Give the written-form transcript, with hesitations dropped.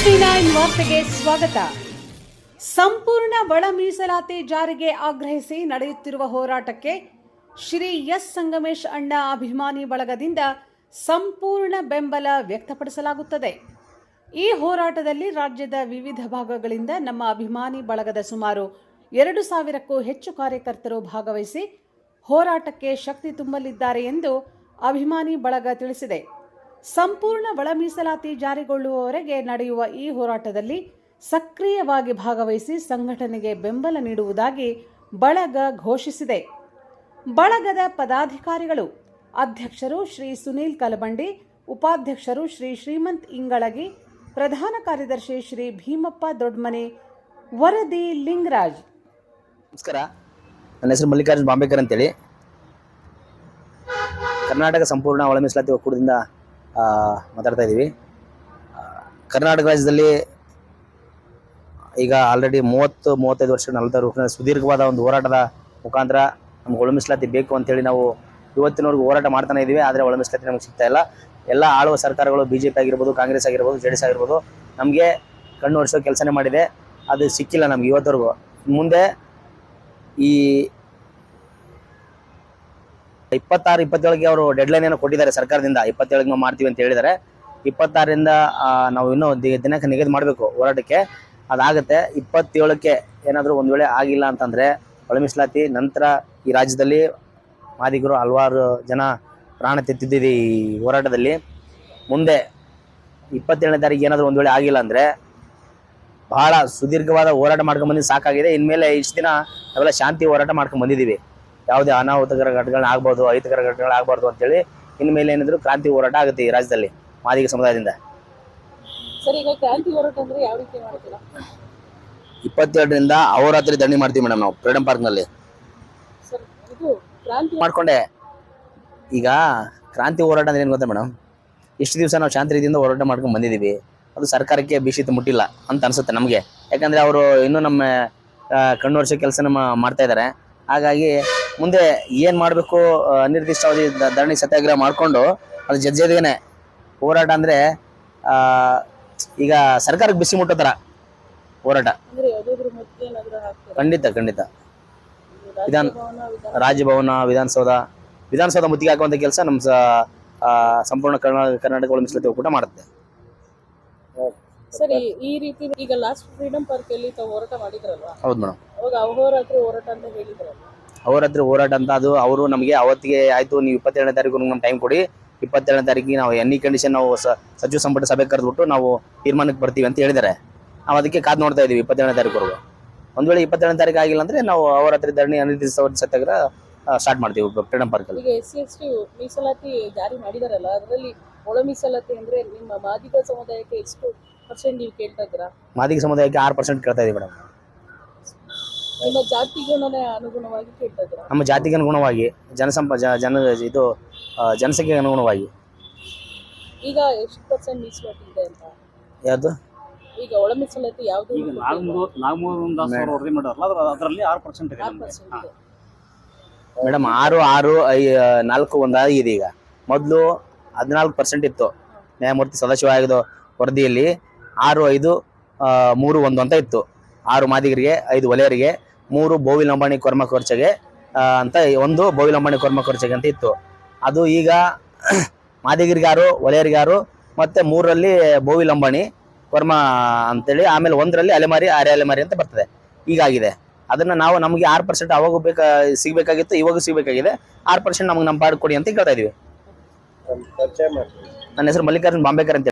SB9 ವಾರ್ತೆಗೆ ಸ್ವಾಗತ. ಸಂಪೂರ್ಣ ಒಳ ಮೀಸಲಾತಿ ಜಾರಿಗೆ ಆಗ್ರಹಿಸಿ ನಡೆಯುತ್ತಿರುವ ಹೋರಾಟಕ್ಕೆ ಶ್ರೀ ಎಸ್ ಸಂಗಮೇಶ್ ಅಣ್ಣ ಅಭಿಮಾನಿ ಬಳಗದಿಂದ ಸಂಪೂರ್ಣ ಬೆಂಬಲ ವ್ಯಕ್ತಪಡಿಸಲಾಗುತ್ತದೆ. ಈ ಹೋರಾಟದಲ್ಲಿ ರಾಜ್ಯದ ವಿವಿಧ ಭಾಗಗಳಿಂದ ನಮ್ಮ ಅಭಿಮಾನಿ ಬಳಗದ ಸುಮಾರು 2,000ಕ್ಕೂ ಹೆಚ್ಚು ಕಾರ್ಯಕರ್ತರು ಭಾಗವಹಿಸಿ ಹೋರಾಟಕ್ಕೆ ಶಕ್ತಿ ತುಂಬಲಿದ್ದಾರೆ ಎಂದು ಅಭಿಮಾನಿ ಬಳಗ ತಿಳಿಸಿದೆ. ಸಂಪೂರ್ಣ ಒಳ ಮೀಸಲಾತಿ ಜಾರಿಗೊಳ್ಳುವವರೆಗೆ ನಡೆಯುವ ಈ ಹೋರಾಟದಲ್ಲಿ ಸಕ್ರಿಯವಾಗಿ ಭಾಗವಹಿಸಿ ಸಂಘಟನೆಗೆ ಬೆಂಬಲ ನೀಡುವುದಾಗಿ ಬಳಗ ಘೋಷಿಸಿದೆ. ಬಳಗದ ಪದಾಧಿಕಾರಿಗಳು ಅಧ್ಯಕ್ಷರು ಶ್ರೀ ಸುನೀಲ್ ಕಲಬಂಡಿ, ಉಪಾಧ್ಯಕ್ಷರು ಶ್ರೀ ಶ್ರೀಮಂತ್ ಇಂಗಳಗಿ, ಪ್ರಧಾನ ಕಾರ್ಯದರ್ಶಿ ಶ್ರೀ ಭೀಮಪ್ಪ ದೊಡ್ಮನೆ, ವರದಿ ಲಿಂಗರಾಜ್. ನಮಸ್ಕಾರ, ನನ್ನ ಹೆಸರು ಮಲ್ಲಿಕಾರ್ಜುನ್ ಬಾಂಬೇಕರ್ ಅಂತೇಳಿ. ಕರ್ನಾಟಕ ಸಂಪೂರ್ಣ ಒಳ ಮೀಸಲಾತಿ ಒಕ್ಕೂಟದಿಂದ ಮಾತಾಡ್ತಾ ಇದ್ದೀವಿ. ಕರ್ನಾಟಕ ರಾಜ್ಯದಲ್ಲಿ ಈಗ ಆಲ್ರೆಡಿ 30-35 ವರ್ಷ 40 ವರ್ಷ ಸುದೀರ್ಘವಾದ ಒಂದು ಹೋರಾಟದ ಮುಖಾಂತರ ನಮ್ಗೆ ಒಳ ಮೀಸಲಾತಿ ಬೇಕು ಅಂತೇಳಿ ನಾವು ಇವತ್ತಿನವರೆಗೂ ಹೋರಾಟ ಮಾಡ್ತಾನೆ ಇದ್ದೀವಿ. ಆದರೆ ಒಳ ಮೀಸಲಾತಿ ನಮಗೆ ಸಿಗ್ತಾ ಇಲ್ಲ. ಎಲ್ಲ ಆಳುವ ಸರ್ಕಾರಗಳು BJP ಆಗಿರ್ಬೋದು, ಕಾಂಗ್ರೆಸ್ ಆಗಿರ್ಬೋದು, JDS ಆಗಿರ್ಬೋದು ನಮಗೆ ಕಣ್ಣು ಒರೆಸೋ ಕೆಲಸನೇ ಮಾಡಿದೆ. ಅದು ಸಿಕ್ಕಿಲ್ಲ ನಮ್ಗೆ ಇವತ್ತವರೆಗೂ. ಮುಂದೆ ಈ 26-27ಗೆ ಅವರು ಡೆಡ್ಲೈನ್ ಏನೋ ಕೊಟ್ಟಿದ್ದಾರೆ ಸರ್ಕಾರದಿಂದ. 27ಗೆ ನಾವು ಮಾಡ್ತೀವಿ ಅಂತ ಹೇಳಿದ್ದಾರೆ. 26ರಿಂದ ನಾವು ಇನ್ನೂ ದಿನಕ್ಕೆ ನಿಗದಿ ಮಾಡಬೇಕು ಹೋರಾಟಕ್ಕೆ. ಅದಾಗುತ್ತೆ. 27ಕ್ಕೆ ಏನಾದರೂ ಒಂದು ವೇಳೆ ಆಗಿಲ್ಲ ಅಂತಂದರೆ ಒಳ ಮೀಸಲಾತಿ ನಂತರ ಈ ರಾಜ್ಯದಲ್ಲಿ ಮಾದಿಗರು ಹಲವಾರು ಜನ ಪ್ರಾಣ ತೆತ್ತಿದ್ದೀವಿ ಈ ಹೋರಾಟದಲ್ಲಿ. ಮುಂದೆ 27ನೇ ತಾರೀಕು ಏನಾದರೂ ಒಂದು ವೇಳೆ ಆಗಿಲ್ಲ ಅಂದರೆ ಬಹಳ ಸುದೀರ್ಘವಾದ ಹೋರಾಟ ಮಾಡ್ಕೊಂಡು ಬಂದಿದ್ದು ಸಾಕಾಗಿದೆ. ಇನ್ಮೇಲೆ ಇಷ್ಟು ದಿನ ನಾವೆಲ್ಲ ಶಾಂತಿ ಹೋರಾಟ ಮಾಡ್ಕೊಂಡು ಬಂದಿದ್ದೀವಿ. ಯಾವುದೇ ಅನಾಹುತಕರ ಘಟನೆಗಳು ಆಗ್ಬೋದು, ಅಹಿತಕರ ಘಟನೆಗಳು ಆಗಬಾರ್ದು ಅಂತೇಳಿ ಇನ್ಮೇಲೆ ಏನಿದ್ರು ಕ್ರಾಂತಿ ಹೋರಾಟ ಆಗುತ್ತೆ ಈ ರಾಜ್ಯದಲ್ಲಿ ಮಾದಿಗ ಸಮುದಾಯದಿಂದ. ಸರ್, ಈಗ ಕ್ರಾಂತಿ ಹೋರಾಟ ಅಂದ್ರೆ ಯಾವ ರೀತಿ ಮಾಡ್ತೀರಾ? 27ರಿಂದ ಅಹೋರಾತ್ರಿ ಧರಣಿ ಮಾಡ್ತೀವಿ ಮೇಡಮ್ ನಾವು ಫ್ರೀಡಂ ಪಾರ್ಕ್ನಲ್ಲಿ. ಸರ್, ಇದು ಕ್ರಾಂತಿ ಮಾಡ್ಕೊಂಡೆ. ಈಗ ಕ್ರಾಂತಿ ಹೋರಾಟ ಅಂದ್ರೆ ಏನು ಗೊತ್ತಾ ಮೇಡಮ್, ಇಷ್ಟು ದಿವಸ ನಾವು ಶಾಂತಿ ರೀತಿಯಿಂದ ಹೋರಾಟ ಮಾಡ್ಕೊಂಡು ಬಂದಿದ್ದೀವಿ. ಅದು ಸರ್ಕಾರಕ್ಕೆ ಬಿಸಿತ ಮುಟ್ಟಿಲ್ಲ ಅಂತ ಅನ್ಸುತ್ತೆ ನಮಗೆ. ಯಾಕಂದರೆ ಅವರು ಇನ್ನೂ ನಮ್ಮ ಕಣ್ಣು ವರ್ಷ ಕೆಲಸ ಮಾಡ್ತಾ ಇದ್ದಾರೆ. ಹಾಗಾಗಿ ಮುಂದೆ ಏನು ಮಾಡಬೇಕು, ಅನಿರ್ದಿಷ್ಟಾವಧಿ ಧರಣಿ ಸತ್ಯಾಗ್ರಹ ಮಾಡಿಕೊಂಡು ಅದು ಜಜ್ಜೇದೇನೆ ಹೋರಾಟ ಅಂದರೆ ಈಗ ಸರ್ಕಾರಕ್ಕೆ ಬಿಸಿ ಮುಟ್ಟೋ ಥರ ಹೋರಾಟ. ಖಂಡಿತ ರಾಜಭವನ, ವಿಧಾನಸೌಧ ಮುತ್ತಿಗೆ ಹಾಕುವಂಥ ಕೆಲಸ ನಮ್ಮ ಸಂಪೂರ್ಣ ಕರ್ನಾಟಕ ಒಳ ಮೀಸಲಾತಿ ಒಕ್ಕೂಟ ಮಾಡುತ್ತೆ. ಸರಿ, ಈ ರೀತಿ ಈಗ ಲಾಸ್ಟ್ ಫ್ರೀಡಂ ಪಾರ್ಕ್ ಅಲ್ಲಿ ತಾವು ಹೋರಾಟ ಮಾಡಿದ್ರಲ್ವಾ? ಹೌದು ಮೇಡಮ್. ಅವಾಗ ಅಹೋರಾತ್ರಿ ಹೋರಾಟ ಅಂತ ಹೇಳಿದ್ರಲ್ಲ? ಅಹೋರಾತ್ರಿ ಹೋರಾಟ ಅಂತ ಅದು ಅವರು ನಮಗೆ ಅವತ್ತಿಗೆ ಆಯ್ತು, ನೀವು 27ನೇ ತಾರೀಕು ನಮ್ಗೆ ಟೈಮ್ ಕೊಡಿ, 27ನೇ ತಾರೀಕಿಗೆ ನಾವು ಎನಿ ಕಂಡೀಷನ್ ನಾವು ಸಚಿವ ಸಂಪುಟ ಸಭೆ ಕರೆದ್ಬಿಟ್ಟು ನಾವು ತೀರ್ಮಾನಕ್ಕೆ ಬರ್ತೀವಿ ಅಂತ ಹೇಳಿದ್ದಾರೆ. ನಾವು ಅದಕ್ಕೆ ಕಾದು ನೋಡ್ತಾ ಇದ್ದೀವಿ 27ನೇ ತಾರೀಕುವರೆಗೂ. ಒಂದು ವೇಳೆ 27ನೇ ತಾರೀಕು ಆಗಿಲ್ಲ ಅಂದರೆ ನಾವು ಅಹೋರಾತ್ರಿ ಧರಣಿ ಅನಿರ್ದಿಷ್ಟಾವಧಿ ಸತ್ಯಾಗ್ರಹ ಸ್ಟಾರ್ಟ್ ಮಾಡ್ತೀವಿ ಫ್ರೀಡಂ ಪಾರ್ಕಲ್ಲಿ. ಈಗ SC/ST ಮೀಸಲಾತಿ ಜಾರಿ ಮಾಡಿದಾರಲ್ಲ, ಅದರಲ್ಲಿ ಒಳ ಮೀಸಲಾತಿ ಅಂದ್ರೆ ನಿಮ್ಮ ಮಾದಿಗ ಸಮುದಾಯಕ್ಕೆ ಎಷ್ಟು % ನೀವು ಕೇಳ್ತಾ ಇದ್ದೀರಾ? ಮಾದಿಗ ಸಮುದಾಯಕ್ಕೆ 6% ಕೇಳ್ತಾ ಇದೀವಿ ಮೇಡಮ್. ನಿಮ್ಮ ಜಾತಿಗೆ ಅನುಗುಣವಾಗಿ ಕೇಳ್ತಾ ಇದ್ದೀರಾ? ನಮ್ಮ ಜಾತಿಗೆ ಅನುಗುಣವಾಗಿ, ಜನಸಂಖ್ಯೆಗೆ ಅನುಗುಣವಾಗಿ. ಈಗ ಎಷ್ಟು % ಮೀಸಲಾತಿ ಇದೆ ಅಂತ? ಯಾವುದು? ಈಗ ಒಳ ಮೀಸಲಾತಿ ಯಾವುದು? ಅದರಲ್ಲಿ 6% ಇದೆ ಮೇಡಮ್. 6, 4 ಒಂದಾಗಿದೆ. ಈಗ ಮೊದಲು 14% ಇತ್ತು. ನ್ಯಾಯಮೂರ್ತಿ ಸದಾಶಿವ ಆಯೋಗದ ವರದಿಯಲ್ಲಿ 6, 5, 3, 1 ಅಂತ ಇತ್ತು. 6 ಮಾದಿಗರಿಗೆ, 5 ವಲಯರಿಗೆ, 3 ಬೋವಿ ಲಂಬಾಣಿ ಕೊರ್ಮ ಕೊರ್ಚೆಗೆ ಅಂತ, 1 ಬೋವಿ ಲಂಬಾಣಿ ಕೊರ್ಮ ಕೊರ್ಚೆಗೆ ಅಂತ ಇತ್ತು. ಅದು ಈಗ ಮಾದಿಗರಿಗೆ 6, ವಲಯರಿಗೆ 6, ಮತ್ತೆ 3ರಲ್ಲಿ ಬೋವಿ ಲಂಬಾಣಿ ಕೊರ್ಮ ಅಂತೇಳಿ, ಆಮೇಲೆ 1ರಲ್ಲಿ ಅಲೆಮಾರಿ, ಅಲೆಮಾರಿ ಅಂತ ಬರ್ತದೆ. ಹೀಗಾಗಿದೆ. ಅದನ್ನ ನಾವು ನಮಗೆ 6% ಅವಾಗ ಸಿಗ್ಬೇಕಾಗಿತ್ತು, ಇವಾಗ ಸಿಗ್ಬೇಕಾಗಿದೆ. 6% ನಮ್ಗೆ ನಮ್ಮ ಪಾಡು ಕೊಡಿ ಅಂತ ಕೇಳ್ತಾ ಇದೀವಿ. ನನ್ನ ಹೆಸರು ಮಲ್ಲಿಕಾರ್ಜುನ್ ಬಾಂಬೇಕರ್ ಅಂತ.